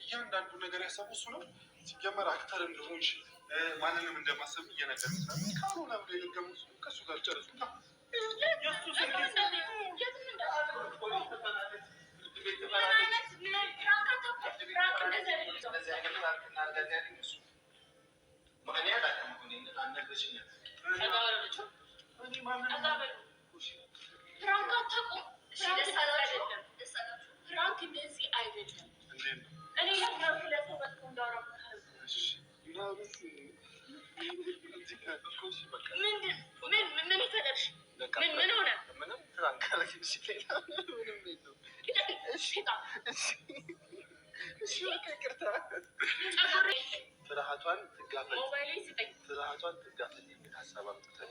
እያንዳንዱ ነገር ያሰቡ እሱ ነው። ሲጀመር አክተር እንደሆንሽ ማንንም እንደማሰብ እየነገር ካልሆነ ብሎ የገሙት ከእሱ ጋር ጨርሱ። ፍርሃቷን ትጋፈጥ የሚል ሀሳብ አምጥተን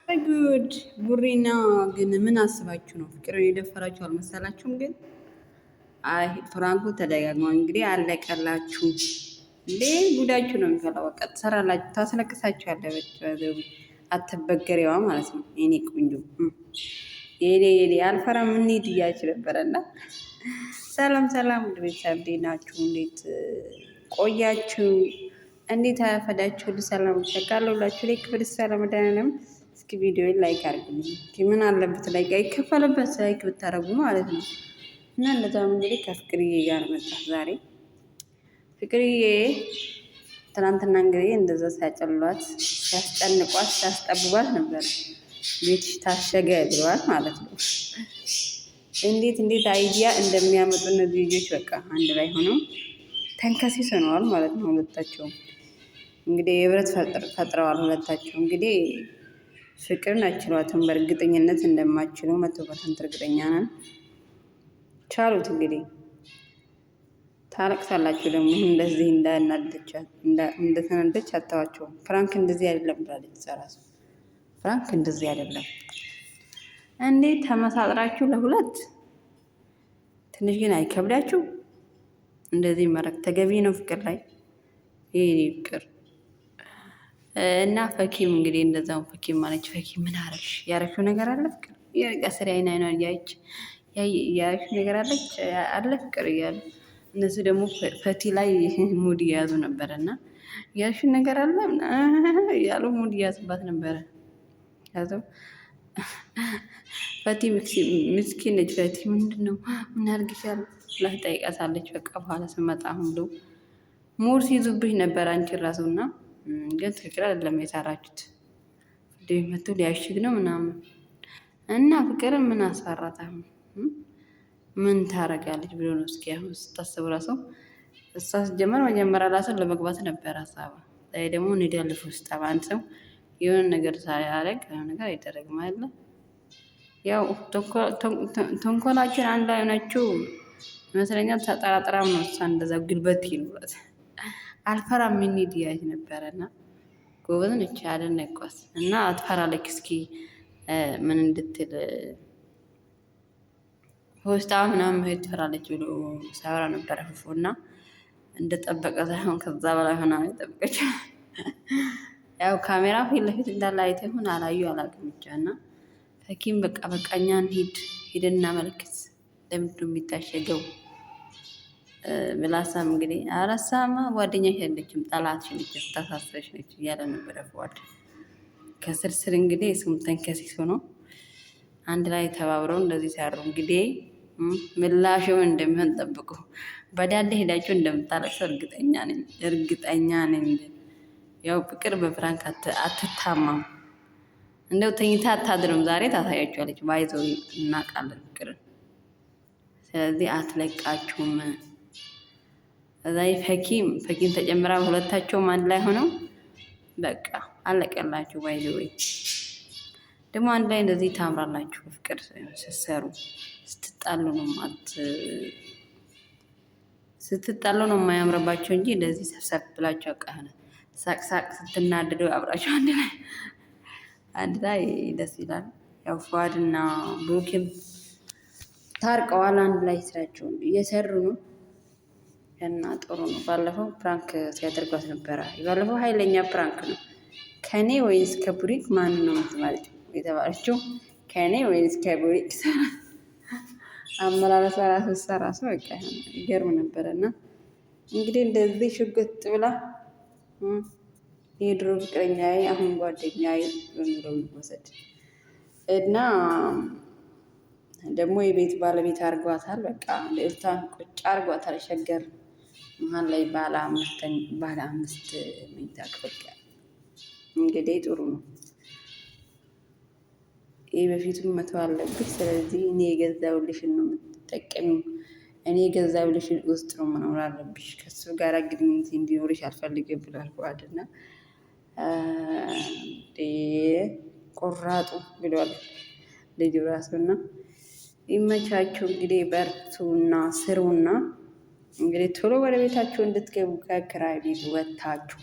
ጉድ ቡሪና ግን ምን አስባችሁ ነው? ፍቅርን የደፈራችሁ አልመሰላችሁም? ግን አይ ፍራንኩ ተደጋግሟል። እንግዲህ አለቀላችሁ እንዴ? ጉዳችሁ ነው የሚፈላው። በቃ ትሰራላችሁ፣ ታስለቅሳችሁ ያለበች አትበገሬዋ ማለት ነው። የኔ ቆንጆ የኔ አልፈራም እንሂድ እያችሁ ነበረና ሰላም ሰላም፣ ውድ ቤተሰብ እንዴት ናችሁ? እንዴት ቆያችሁ? እንዴት አያፈዳችሁ? ሰላም ተካለውላችሁ ላይ ክብር ሰላም ዳንም። እስኪ ቪዲዮ ላይክ አድርጉልኝ። ምን አለበት ላይክ አይከፈልበት ላይክ ብታረጉ ማለት ነው። እና እንደዛም እንግዲህ ከፍቅርዬ ጋር መጣሁ ዛሬ። ፍቅርዬ ትናንትና እንግዲህ እንደዛ ሲያጨሏት፣ ሲያስጨንቋት፣ ሲያስጠብቧት ነበር። ቤትሽ ታሸገ ብለዋል ማለት ነው። እንዴት አይዲያ እንደሚያመጡ እነዚህ ልጆች በቃ አንድ ላይ ሆነው ተንከሲስ ሆነዋል ማለት ነው። ሁለታቸውም እንግዲህ የህብረት ፈጥረዋል። ሁለታቸው እንግዲህ ፍቅርን አችሏትን በእርግጠኝነት እንደማችሉ 100% እርግጠኛ ነን። ቻሉት እንግዲህ ታለቅሳላችሁ ደግሞ እንደዚህ እንደተናደች አታዋቸውም። ፍራንክ እንደዚህ አይደለም ብላለች ራሱ። ፍራንክ እንደዚህ አይደለም እንዴት ተመሳጥራችሁ ለሁለት ትንሽ ግን አይከብዳችሁ? እንደዚህ መረቅ ተገቢ ነው ፍቅር ላይ ይሄ ፍቅር እና ፈኪም እንግዲህ እንደዛው ፈኪም ማለች። ፈኪም ምን አረግሽ? ያረግሽው ነገር አለ ፍቅር የርቀስሪ አይና እያየች ያረግሽው ነገር አለ ፍቅር እያሉ እነሱ ደግሞ ፈቲ ላይ ሙድ እየያዙ ነበረ እና ያረግሽው ነገር አለ እያሉ ሙድ እያያዙባት ነበረ። ያዘው ፈቲ ምስኪን ነች። ፈቲ ምንድን ነው ምን አድርግሻለሁ ብላ ትጠይቃታለች። በቃ በኋላ ስመጣ ሁሉ ሙድ ሲይዙብሽ ነበር አንቺ ራሱና ግን ትክክል አይደለም የሰራችሁት። መቶ ሊያሽግ ነው ምናምን እና ፍቅር ምን አስፈራታ? ምን ታረጋለች ብሎ ነው እስኪ አሁን ስታስቡ ራሱ እሷ ስትጀምር መጀመሪያ ራሱን ለመግባት ነበር ሀሳባ። ላይ ደግሞ ንዳልፍ ውስጥ አንድ ሰው የሆነ ነገር ሳያደርግ የሆነ ነገር አይደረግም አይደለ? ያው ተንኮላችን አንድ ላይ ሆናችሁ ይመስለኛል። ተጠራጥራም ነው እሷ እንደዛ ግልበት ይሉት አልፈራም እንሂድ እያለች ነበረና ጎበዝ ነች አደነኳት። እና አትፈራለች። እስኪ ምን እንድትል ሆስታ ምናምን መሄድ ትፈራለች ብሎ ሳወራ ነበረ ፍፉ እና እንደጠበቀ ሳይሆን ከዛ በላይ ሆና ነው የጠበቀች። ያው ካሜራ ፊት ለፊት እንዳለ አይተ ይሁን አላዩ አላውቅም ብቻ እና ፈኪም በቃ እኛን ሂድና መልክት ለምንድነው የሚታሸገው ምላሳም እንግዲህ አራሳማ ጓደኛሽ ያለችም ጠላትሽ ነች ታሳስረሽ ነች እያለ ነበረ ፍዋድ። ከስርስር እንግዲህ እሱም ተንከሲስ ሆኖ አንድ ላይ ተባብረው እንደዚህ ሲያሩ እንግዲህ ምላሽው እንደሚሆን ጠብቁ። በዳሌ ሄዳችሁ እንደምታለቅሱ እርግጠኛ ነኝ። ያው ፍቅር በፍራንክ አትታማም። እንደው ተኝታ አታድርም። ዛሬ ታሳያችኋለች። ባይዘው እናውቃለን ፍቅርን። ስለዚህ አትለቃችሁም። እዛ ፈኪም ተጨምራ ሁለታቸውም አንድ ላይ ሆነው በቃ አለቀላችሁ። ባይዘው ደግሞ አንድ ላይ እንደዚህ ታምራላችሁ። ፍቅር ስትሰሩ ስትጣሉ ነው የማያምርባቸው እንጂ እንደዚህ ሰብሰብ ብላችሁ አቃህነ ሳቅሳቅ ስትናደዱ አብራችሁ አንድ ላይ ደስ ይላል። ያው ፏድና ብሩክም ታርቀዋል። አንድ ላይ ስራቸውን እየሰሩ ነው እና ጥሩ ነው። ባለፈው ፕራንክ ሲያደርጓት ነበረ። ባለፈው ኃይለኛ ፕራንክ ነው። ከኔ ወይንስ ከቡሪክ ማን ነው የምትባለችው የተባለችው? ከኔ ወይንስ ከቡሪክ አመላለሷ ራሱ ራሱ በቃ ይገርም ነበረ። እና እንግዲህ እንደዚህ ሽጉጥ ብላ የድሮ ፍቅረኛዬ አሁን ጓደኛዬ በሚለው ይወሰድ እና ደግሞ የቤት ባለቤት አድርጓታል። በቃ ልዕልቷን ቁጭ አድርጓታል። ሸገር መሀል ላይ ባለ አምስት መኝታ ክፍል እንግዲህ ጥሩ ነው። ይህ በፊቱም መተው አለብሽ። ስለዚህ እኔ የገዛሁልሽን ነው የምትጠቀሚው። እኔ የገዛሁልሽን ውስጥ ነው መኖር አለብሽ። ከሱ ጋር ግንኙነት እንዲኖርሽ አልፈልግም ብሏል ፉአድና ቆራጡ ብሏል ልጁ ራሱና ይመቻችሁ። እንግዲህ በርቱና ስሩና እንግዲህ ቶሎ ወደ ቤታችሁ እንድትገቡ ከክራይ ቤት ወጥታችሁ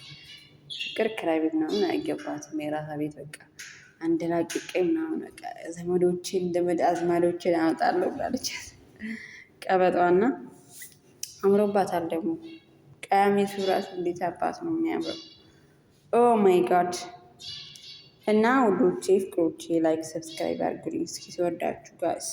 ፍቅር ክራይ ቤት ምናምን አይገባትም። የራሳ ቤት በቃ አንድ ላቅቄ ምናምን በቃ ዘመዶችን ዘመድ አዝማዶችን አመጣለሁ ብላለች። ቀበጧና አምሮባታል ደግሞ ቀሚሱ ራሱ እንዴት አባት ነው የሚያምረው! ኦ ማይ ጋድ! እና ውዶቼ ፍቅሮቼ ላይክ ሰብስክራይብ አድርጉልኝ እስኪ ሲወዳችሁ ጋይስ